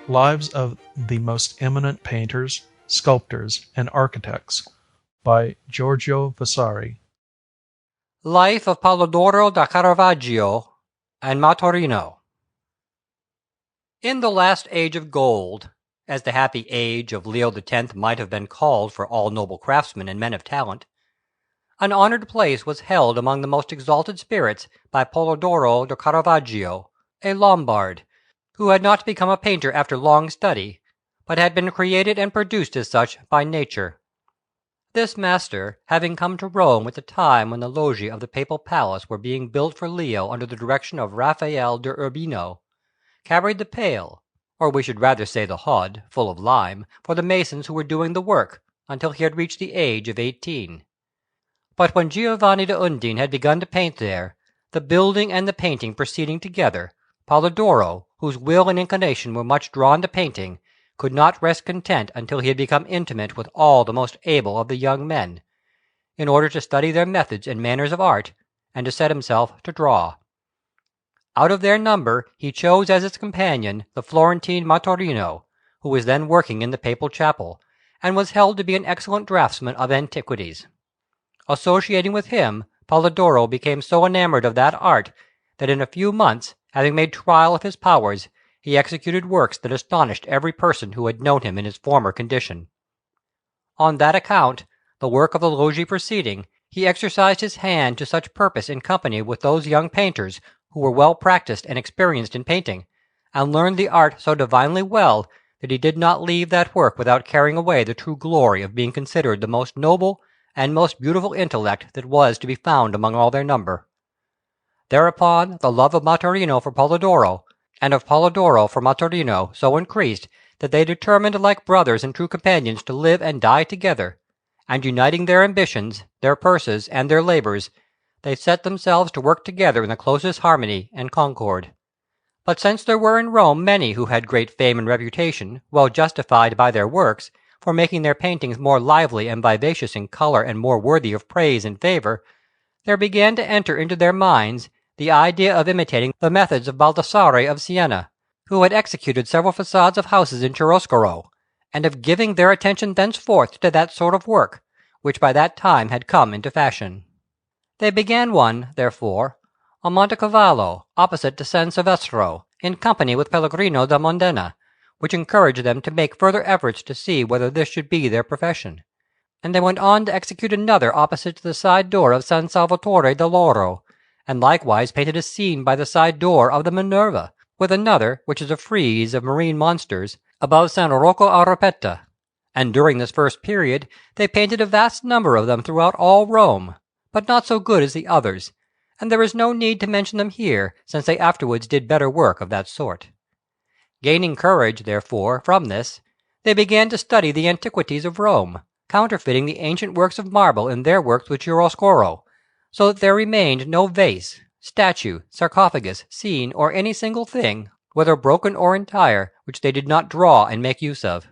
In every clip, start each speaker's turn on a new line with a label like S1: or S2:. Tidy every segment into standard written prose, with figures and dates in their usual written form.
S1: Lives of the Most Eminent Painters, Sculptors, and Architects by Giorgio Vasari.
S2: Life of Polidoro da Caravaggio and Maturino. In the last age of gold, as the happy age of Leo X might have been called for all noble craftsmen and men of talent, an honored place was held among the most exalted spirits by Polidoro da Caravaggio, a Lombard, who had not become a painter after long study, but had been created and produced as such by nature. This master, having come to Rome at the time when the logge of the papal palace were being built for Leo under the direction of Raphael de Urbino, carried the pail, or we should rather say the hod, full of lime, for the masons who were doing the work, until he had reached the age of 18. But when Giovanni da Udine had begun to paint there, the building and the painting proceeding together, Polidoro, whose will and inclination were much drawn to painting, could not rest content until he had become intimate with all the most able of the young men, in order to study their methods and manners of art, and to set himself to draw. Out of their number he chose as his companion the Florentine Maturino, who was then working in the papal chapel, and was held to be an excellent draughtsman of antiquities. Associating with him, Polidoro became so enamored of that art that in a few months, having made trial of his powers, he executed works that astonished every person who had known him in his former condition. On that account, the work of the loggia proceeding, he exercised his hand to such purpose in company with those young painters who were well practised and experienced in painting, and learned the art so divinely well that he did not leave that work without carrying away the true glory of being considered the most noble and most beautiful intellect that was to be found among all their number. Thereupon the love of Maturino for Polidoro, and of Polidoro for Maturino, so increased that they determined like brothers and true companions to live and die together, and uniting their ambitions, their purses, and their labours, they set themselves to work together in the closest harmony and concord. But since there were in Rome many who had great fame and reputation, well justified by their works, for making their paintings more lively and vivacious in colour and more worthy of praise and favour, there began to enter into their minds the idea of imitating the methods of Baldassare of Siena, who had executed several facades of houses in chiaroscuro, and of giving their attention thenceforth to that sort of work, which by that time had come into fashion. They began one, therefore, on Montecavallo, opposite to San Silvestro, in company with Pellegrino da Modena, which encouraged them to make further efforts to see whether this should be their profession. And they went on to execute another opposite to the side door of San Salvatore dell'Oro, and likewise painted a scene by the side door of the Minerva, with another, which is a frieze of marine monsters, above San Rocco a Ripetta. And during this first period they painted a vast number of them throughout all Rome, but not so good as the others, and there is no need to mention them here, since they afterwards did better work of that sort. Gaining courage, therefore, from this, they began to study the antiquities of Rome, counterfeiting the ancient works of marble in their works with chiaroscuro, so that there remained no vase, statue, sarcophagus, scene, or any single thing, whether broken or entire, which they did not draw and make use of.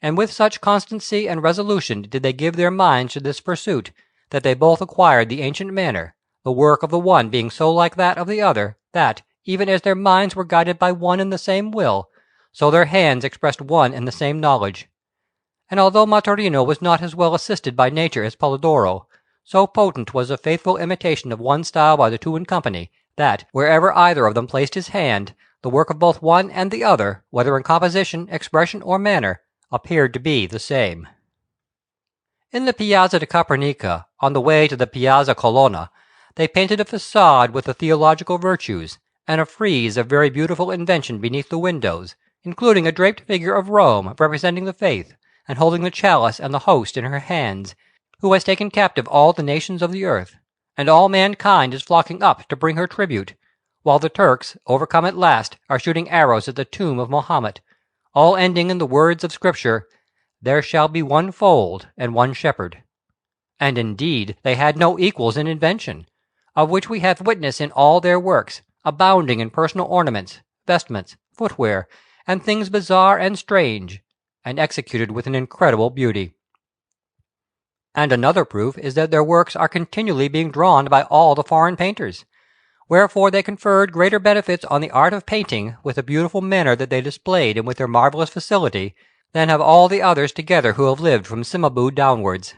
S2: And with such constancy and resolution did they give their minds to this pursuit, that they both acquired the ancient manner, the work of the one being so like that of the other, that, even as their minds were guided by one and the same will, so their hands expressed one and the same knowledge. And although Maturino was not as well assisted by nature as Polidoro, so potent was the faithful imitation of one style by the two in company, that, wherever either of them placed his hand, the work of both one and the other, whether in composition, expression, or manner, appeared to be the same. In the Piazza de Capranica, on the way to the Piazza Colonna, they painted a facade with the theological virtues, and a frieze of very beautiful invention beneath the windows, including a draped figure of Rome representing the faith, and holding the chalice and the host in her hands, who has taken captive all the nations of the earth, and all mankind is flocking up to bring her tribute, while the Turks, overcome at last, are shooting arrows at the tomb of Mahomet, all ending in the words of Scripture, "There shall be one fold and one shepherd." And indeed they had no equals in invention, of which we have witness in all their works, abounding in personal ornaments, vestments, footwear, and things bizarre and strange, and executed with an incredible beauty. And another proof is that their works are continually being drawn by all the foreign painters, wherefore they conferred greater benefits on the art of painting with the beautiful manner that they displayed and with their marvellous facility, than have all the others together who have lived from Cimabue downwards.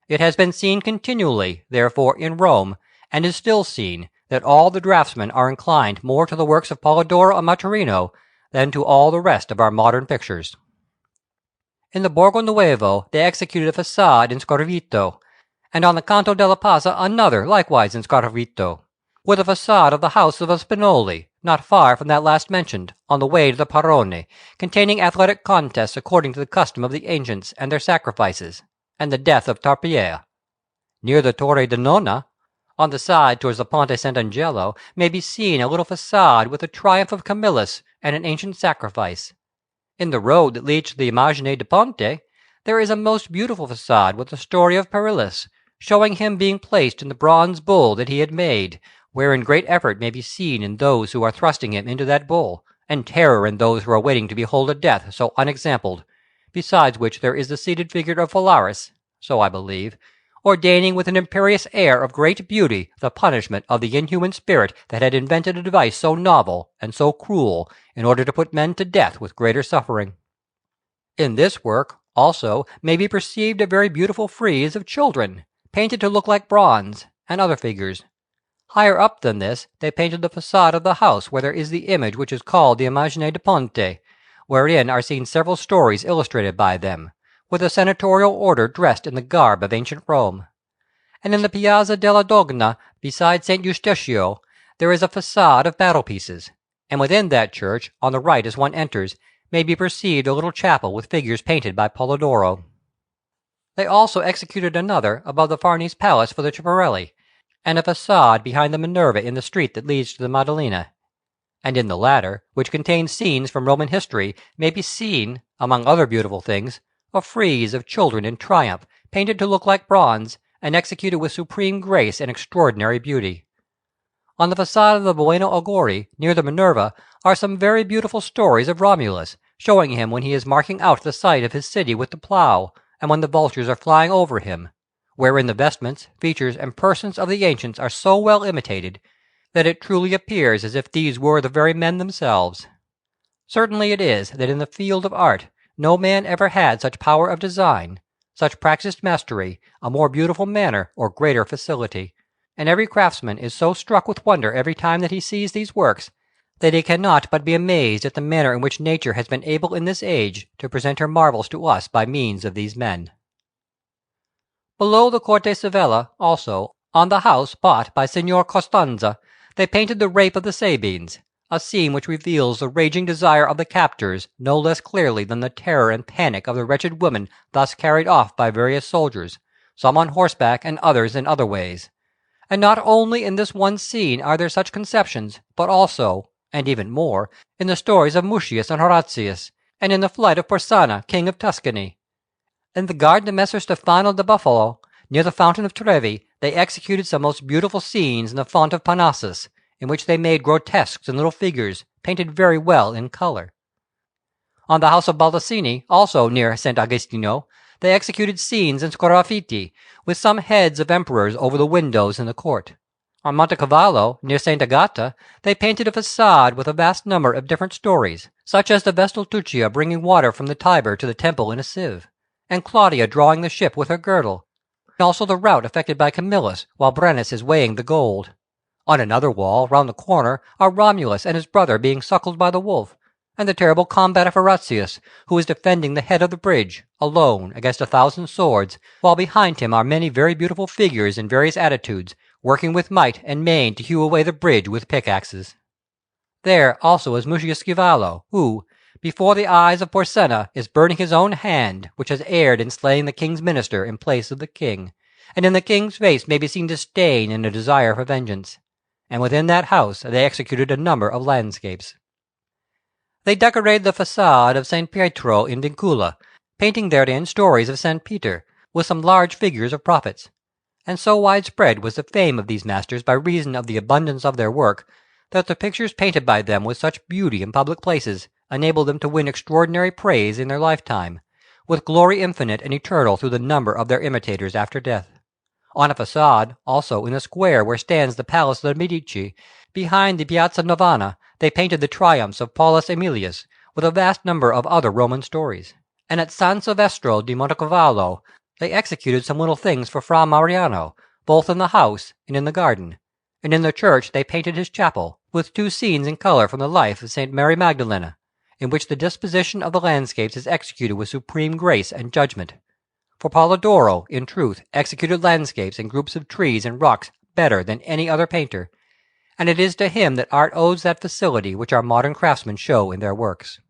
S2: It has been seen continually, therefore, in Rome, and is still seen, that all the draughtsmen are inclined more to the works of Polidoro and Maturino than to all the rest of our modern pictures. In the Borgo Nuovo they executed a facade in sgraffito, and on the Canto della Pazza another likewise in sgraffito, with a facade of the house of a Spinoli, not far from that last mentioned, on the way to the Parone, containing athletic contests according to the custom of the ancients and their sacrifices, and the death of Tarpeia. Near the Torre di Nonna, on the side towards the Ponte Sant'Angelo, may be seen a little facade with the triumph of Camillus and an ancient sacrifice. In the road that leads to the Immagine di Ponte, there is a most beautiful facade with the story of Perillus, showing him being placed in the bronze bull that he had made, wherein great effort may be seen in those who are thrusting him into that bull, and terror in those who are waiting to behold a death so unexampled, besides which there is the seated figure of Phalaris, so I believe, ordaining with an imperious air of great beauty the punishment of the inhuman spirit that had invented a device so novel and so cruel in order to put men to death with greater suffering. In this work, also, may be perceived a very beautiful frieze of children, painted to look like bronze, and other figures. Higher up than this, they painted the facade of the house where there is the image which is called the Immagine di Ponte, wherein are seen several stories illustrated by them, with a senatorial order dressed in the garb of ancient Rome. And in the Piazza della Dogna, beside St. Eustachio, there is a facade of battle-pieces, and within that church, on the right as one enters, may be perceived a little chapel with figures painted by Polidoro. They also executed another above the Farnese Palace for the Ciparelli, and a facade behind the Minerva in the street that leads to the Maddalena. And in the latter, which contains scenes from Roman history, may be seen, among other beautiful things, a frieze of children in triumph, painted to look like bronze, and executed with supreme grace and extraordinary beauty. On the facade of the Bueno Auguri, near the Minerva, are some very beautiful stories of Romulus, showing him when he is marking out the site of his city with the plough, and when the vultures are flying over him, wherein the vestments, features, and persons of the ancients are so well imitated, that it truly appears as if these were the very men themselves. Certainly it is that in the field of art no man ever had such power of design, such practised mastery, a more beautiful manner, or greater facility, and every craftsman is so struck with wonder every time that he sees these works, that he cannot but be amazed at the manner in which nature has been able in this age to present her marvels to us by means of these men. Below the Corte Sevella, also, on the house bought by Signor Costanza, they painted the Rape of the Sabines, a scene which reveals the raging desire of the captors no less clearly than the terror and panic of the wretched women thus carried off by various soldiers, some on horseback and others in other ways. And not only in this one scene are there such conceptions, but also, and even more, in the stories of Mucius and Horatius, and in the flight of Porsenna, king of Tuscany. In the garden of Messer Stefano da Buffalo, near the fountain of Trevi, they executed some most beautiful scenes in the font of Parnassus, in which they made grotesques and little figures, painted very well in colour. On the house of Baldassini, also near St. Agostino, they executed scenes in sgraffiti, with some heads of emperors over the windows in the court. On Monte Cavallo, near St. Agata, they painted a facade with a vast number of different stories, such as the Vestal Tuccia bringing water from the Tiber to the temple in a sieve, and Claudia drawing the ship with her girdle, and also the rout effected by Camillus while Brennus is weighing the gold. On another wall, round the corner, are Romulus and his brother being suckled by the wolf, and the terrible combat of Horatius, who is defending the head of the bridge, alone, against 1,000 swords, while behind him are many very beautiful figures in various attitudes, working with might and main to hew away the bridge with pickaxes. There also is Mucius Scaevola, who, before the eyes of Porsenna, is burning his own hand, which has erred in slaying the king's minister in place of the king, and in the king's face may be seen disdain and a desire for vengeance. And within that house they executed a number of landscapes. They decorated the facade of St. Pietro in Vincula, painting therein stories of St. Peter, with some large figures of prophets. And so widespread was the fame of these masters by reason of the abundance of their work, that the pictures painted by them with such beauty in public places enabled them to win extraordinary praise in their lifetime, with glory infinite and eternal through the number of their imitators after death. On a facade, also, in the square where stands the Palace of the Medici, behind the Piazza Navona, they painted the triumphs of Paulus Aemilius, with a vast number of other Roman stories. And at San Silvestro di Montecavallo they executed some little things for Fra Mariano, both in the house and in the garden. And in the church they painted his chapel, with 2 scenes in colour from the life of St. Mary Magdalene, in which the disposition of the landscapes is executed with supreme grace and judgment. For Polidoro, in truth, executed landscapes and groups of trees and rocks better than any other painter, and it is to him that art owes that facility which our modern craftsmen show in their works.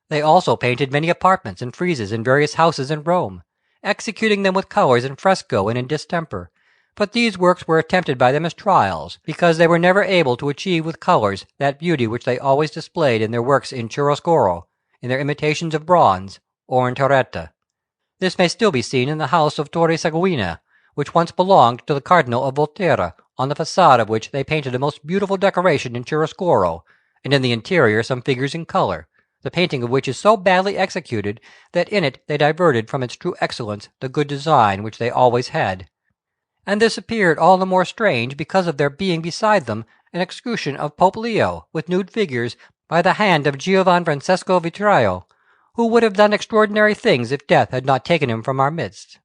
S2: They also painted many apartments and friezes in various houses in Rome, executing them with colours in fresco and in distemper, but these works were attempted by them as trials, because they were never able to achieve with colours that beauty which they always displayed in their works in chiaroscuro, in their imitations of bronze, or in terretta. This may still be seen in the house of Torre Seguina, which once belonged to the Cardinal of Volterra, on the façade of which they painted a most beautiful decoration in chiaroscuro, and in the interior some figures in colour, the painting of which is so badly executed that in it they diverted from its true excellence the good design which they always had. And this appeared all the more strange because of there being beside them an escutcheon of Pope Leo, with nude figures, by the hand of Giovan Francesco Vitraio, who would have done extraordinary things if death had not taken him from our midst.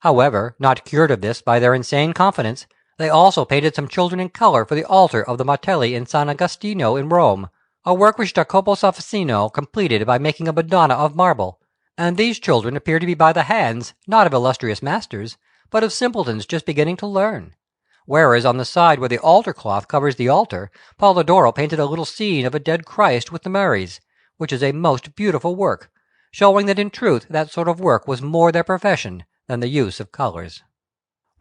S2: However, not cured of this by their insane confidence, they also painted some children in colour for the altar of the Martelli in San Agostino in Rome, a work which Jacopo Saffiano completed by making a Madonna of marble, and these children appear to be by the hands, not of illustrious masters, but of simpletons just beginning to learn. Whereas on the side where the altar cloth covers the altar, Polidoro painted a little scene of a dead Christ with the Marys, which is a most beautiful work, showing that in truth that sort of work was more their profession than the use of colours.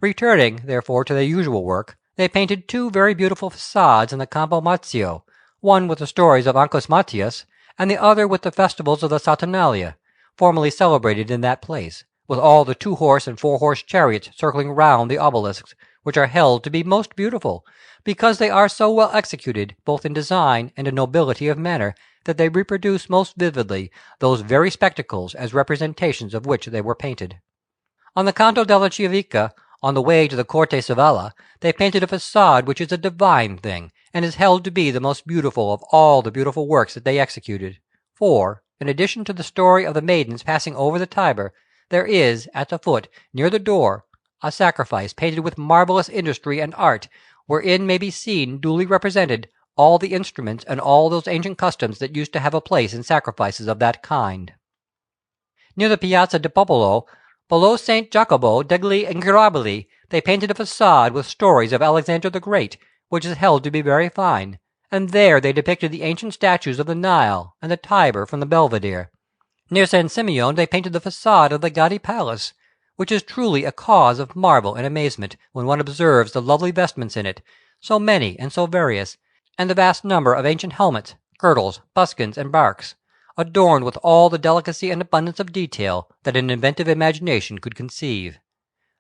S2: Returning, therefore, to their usual work, they painted 2 very beautiful facades in the Campo Marzio, one with the stories of Ancus Matius, and the other with the festivals of the Saturnalia, formerly celebrated in that place, with all the 2-horse and 4-horse chariots circling round the obelisks, which are held to be most beautiful, because they are so well executed, both in design and in nobility of manner, that they reproduce most vividly those very spectacles as representations of which they were painted. On the Canto della Chiavica, on the way to the Corte Sevella, they painted a façade which is a divine thing, and is held to be the most beautiful of all the beautiful works that they executed. For, in addition to the story of the maidens passing over the Tiber, there is, at the foot, near the door, a sacrifice painted with marvellous industry and art, wherein may be seen duly represented all the instruments and all those ancient customs that used to have a place in sacrifices of that kind. Near the Piazza di Popolo, below St. Jacopo degli Incurabili, they painted a façade with stories of Alexander the Great, which is held to be very fine, and there they depicted the ancient statues of the Nile and the Tiber from the Belvedere. Near San Simeon they painted the façade of the Gatti Palace, which is truly a cause of marvel and amazement when one observes the lovely vestments in it, so many and so various, and the vast number of ancient helmets, girdles, buskins, and barks, adorned with all the delicacy and abundance of detail that an inventive imagination could conceive.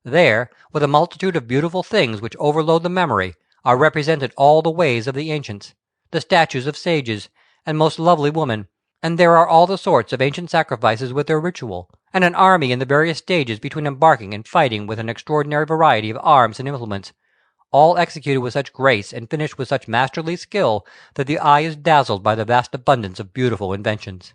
S2: There, with a multitude of beautiful things which overload the memory, are represented all the ways of the ancients, the statues of sages, and most lovely women, and there are all the sorts of ancient sacrifices with their ritual, and an army in the various stages between embarking and fighting with an extraordinary variety of arms and implements, all executed with such grace and finished with such masterly skill that the eye is dazzled by the vast abundance of beautiful inventions.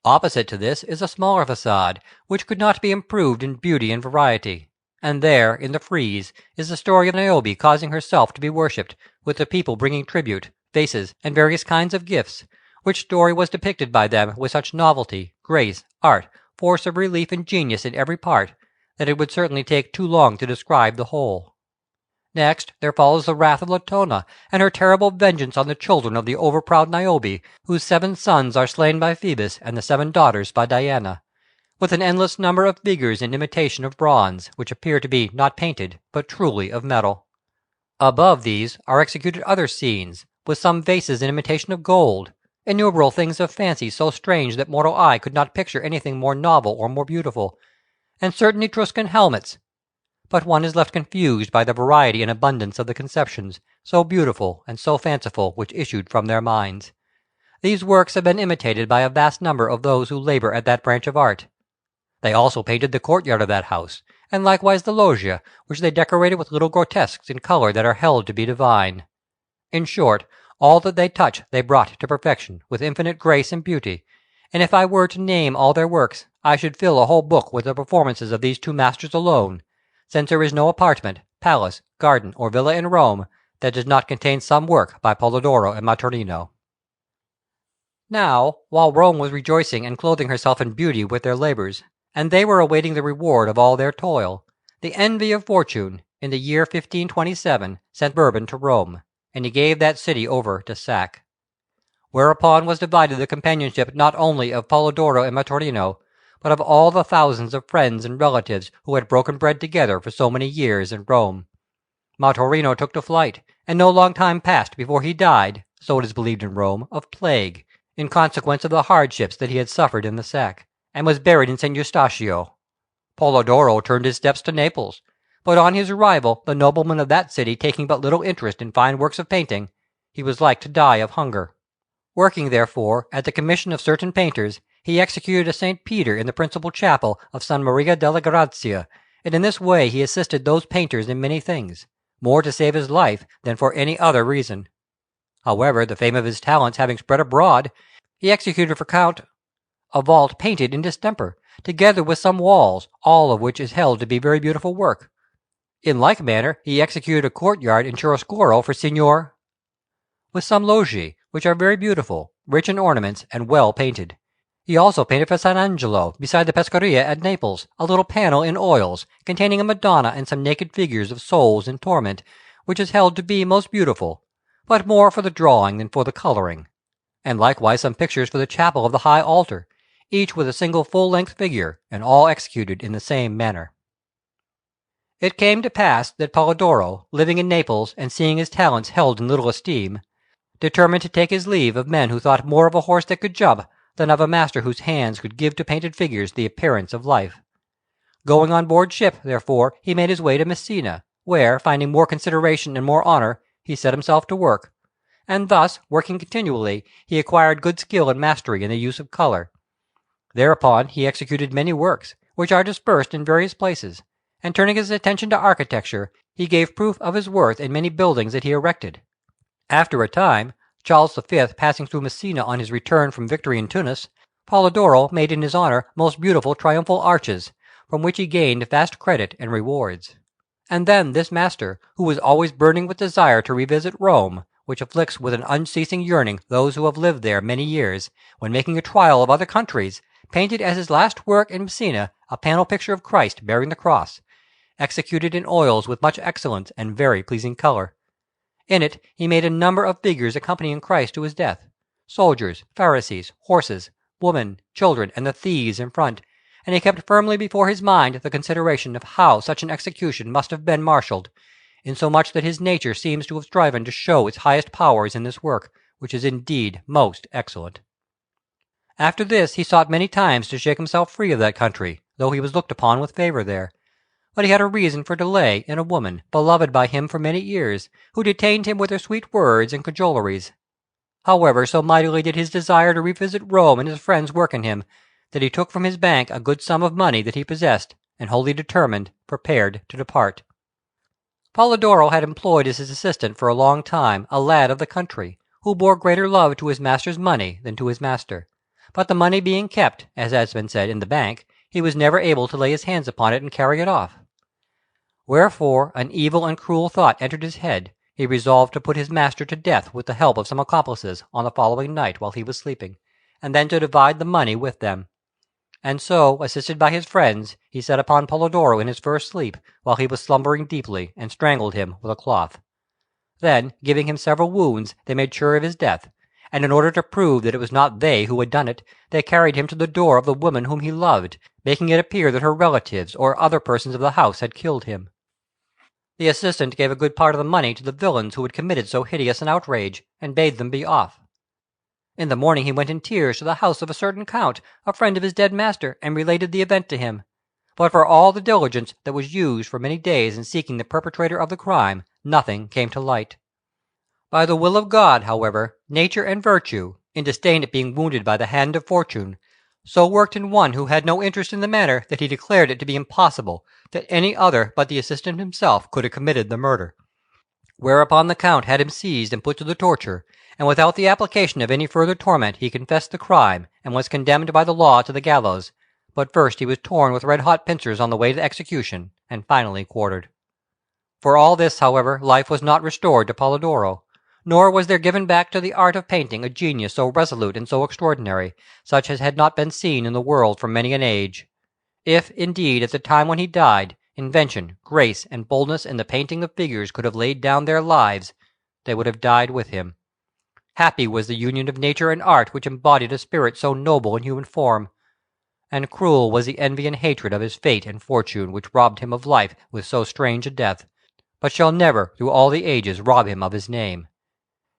S2: Opposite to this is a smaller façade, which could not be improved in beauty and variety, and there, in the frieze, is the story of Niobe causing herself to be worshipped, with the people bringing tribute, vases, and various kinds of gifts, which story was depicted by them with such novelty, grace, art, force of relief, and genius in every part, that it would certainly take too long to describe the whole. Next, there follows the wrath of Latona, and her terrible vengeance on the children of the overproud Niobe, whose 7 sons are slain by Phoebus, and the 7 daughters by Diana, with an endless number of figures in imitation of bronze, which appear to be not painted, but truly of metal. Above these are executed other scenes, with some vases in imitation of gold, innumerable things of fancy so strange that mortal eye could not picture anything more novel or more beautiful, and certain Etruscan helmets, but one is left confused by the variety and abundance of the conceptions, so beautiful and so fanciful, which issued from their minds. These works have been imitated by a vast number of those who labour at that branch of art. They also painted the courtyard of that house, and likewise the loggia, which they decorated with little grotesques in colour that are held to be divine. In short, all that they touched they brought to perfection with infinite grace and beauty, and if I were to name all their works, I should fill a whole book with the performances of these two masters alone, since there is no apartment, palace, garden, or villa in Rome that does not contain some work by Polidoro and Maturino. Now, while Rome was rejoicing and clothing herself in beauty with their labours, and they were awaiting the reward of all their toil, the envy of fortune, in the year 1527, sent Bourbon to Rome, and he gave that city over to sack. Whereupon was divided the companionship not only of Polidoro and Maturino, but of all the thousands of friends and relatives who had broken bread together for so many years in Rome. Maturino took to flight, and no long time passed before he died, so it is believed in Rome, of plague, in consequence of the hardships that he had suffered in the sack, and was buried in St. Eustachio. Polidoro turned his steps to Naples, but on his arrival, the noblemen of that city taking but little interest in fine works of painting, he was like to die of hunger. Working, therefore, at the commission of certain painters, he executed a St. Peter in the principal chapel of San Maria della Grazia, and in this way he assisted those painters in many things, more to save his life than for any other reason. However, the fame of his talents having spread abroad, he executed for Count a vault painted in distemper, together with some walls, all of which is held to be very beautiful work. In like manner he executed a courtyard in chiaroscuro for Signor, with some loggie, which are very beautiful, rich in ornaments, and well painted. He also painted for San Angelo, beside the Pescaria at Naples, a little panel in oils, containing a Madonna and some naked figures of souls in torment, which is held to be most beautiful, but more for the drawing than for the colouring, and likewise some pictures for the chapel of the high altar, each with a single full-length figure, and all executed in the same manner. It came to pass that Polidoro, living in Naples and seeing his talents held in little esteem, determined to take his leave of men who thought more of a horse that could jump than of a master whose hands could give to painted figures the appearance of life. Going on board ship, therefore, he made his way to Messina, where, finding more consideration and more honour, he set himself to work, and thus, working continually, he acquired good skill and mastery in the use of colour. Thereupon he executed many works, which are dispersed in various places, and turning his attention to architecture, he gave proof of his worth in many buildings that he erected. After a time, Charles V passing through Messina on his return from victory in Tunis, Polidoro made in his honour most beautiful triumphal arches, from which he gained vast credit and rewards. And then this master, who was always burning with desire to revisit Rome, which afflicts with an unceasing yearning those who have lived there many years, when making a trial of other countries, painted as his last work in Messina a panel picture of Christ bearing the cross, executed in oils with much excellence and very pleasing colour. In it he made a number of figures accompanying Christ to his death, soldiers, Pharisees, horses, women, children, and the thieves in front, and he kept firmly before his mind the consideration of how such an execution must have been marshalled, insomuch that his nature seems to have striven to show its highest powers in this work, which is indeed most excellent. After this he sought many times to shake himself free of that country, though he was looked upon with favour there. But he had a reason for delay in a woman, beloved by him for many years, who detained him with her sweet words and cajoleries. However, so mightily did his desire to revisit Rome and his friends work in him, that he took from his bank a good sum of money that he possessed, and wholly determined, prepared to depart. Polidoro had employed as his assistant for a long time a lad of the country, who bore greater love to his master's money than to his master. But the money being kept, as has been said, in the bank, he was never able to lay his hands upon it and carry it off. Wherefore an evil and cruel thought entered his head. He resolved to put his master to death with the help of some accomplices on the following night while he was sleeping, and then to divide the money with them. And so, assisted by his friends, he set upon Polidoro in his first sleep, while he was slumbering deeply, and strangled him with a cloth. Then, giving him several wounds, they made sure of his death, and in order to prove that it was not they who had done it, they carried him to the door of the woman whom he loved, making it appear that her relatives or other persons of the house had killed him. The assistant gave a good part of the money to the villains who had committed so hideous an outrage, and bade them be off. In the morning he went in tears to the house of a certain count, a friend of his dead master, and related the event to him. But for all the diligence that was used for many days in seeking the perpetrator of the crime, nothing came to light. By the will of God, however, nature and virtue, in disdain at being wounded by the hand of fortune, so worked in one who had no interest in the matter that he declared it to be impossible that any other but the assistant himself could have committed the murder. Whereupon the Count had him seized and put to the torture, and without the application of any further torment he confessed the crime, and was condemned by the law to the gallows, but first he was torn with red-hot pincers on the way to execution, and finally quartered. For all this, however, life was not restored to Polidoro, nor was there given back to the art of painting a genius so resolute and so extraordinary, such as had not been seen in the world for many an age. If, indeed, at the time when he died, invention, grace, and boldness in the painting of figures could have laid down their lives, they would have died with him. Happy was the union of nature and art which embodied a spirit so noble in human form, and cruel was the envy and hatred of his fate and fortune which robbed him of life with so strange a death, but shall never through all the ages rob him of his name.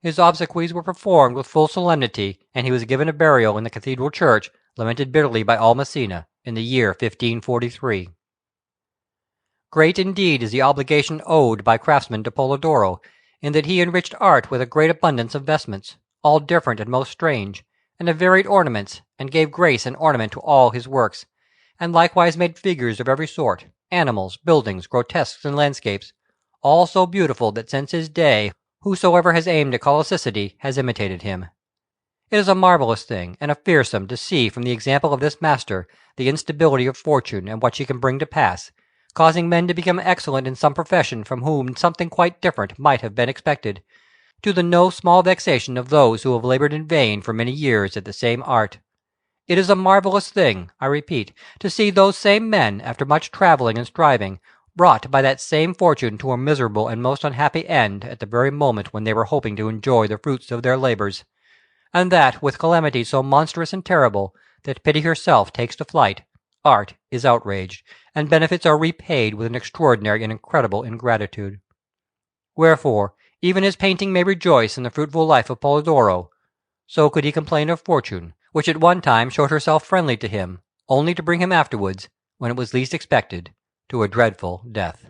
S2: His obsequies were performed with full solemnity, and he was given a burial in the cathedral church, lamented bitterly by all Messina, in the year 1543. Great indeed is the obligation owed by craftsmen to Polidoro, in that he enriched art with a great abundance of vestments, all different and most strange, and of varied ornaments, and gave grace and ornament to all his works, and likewise made figures of every sort, animals, buildings, grotesques, and landscapes, all so beautiful that since his day whosoever has aimed at colossicity has imitated him. It is a marvellous thing, and a fearsome, to see from the example of this master the instability of fortune and what she can bring to pass, causing men to become excellent in some profession from whom something quite different might have been expected, to the no small vexation of those who have laboured in vain for many years at the same art. It is a marvellous thing, I repeat, to see those same men, after much travelling and striving, brought by that same fortune to a miserable and most unhappy end at the very moment when they were hoping to enjoy the fruits of their labours, and that with calamity so monstrous and terrible that pity herself takes to flight, art is outraged, and benefits are repaid with an extraordinary and incredible ingratitude. Wherefore, even as painting may rejoice in the fruitful life of Polidoro, so could he complain of fortune, which at one time showed herself friendly to him, only to bring him afterwards, when it was least expected, to a dreadful death.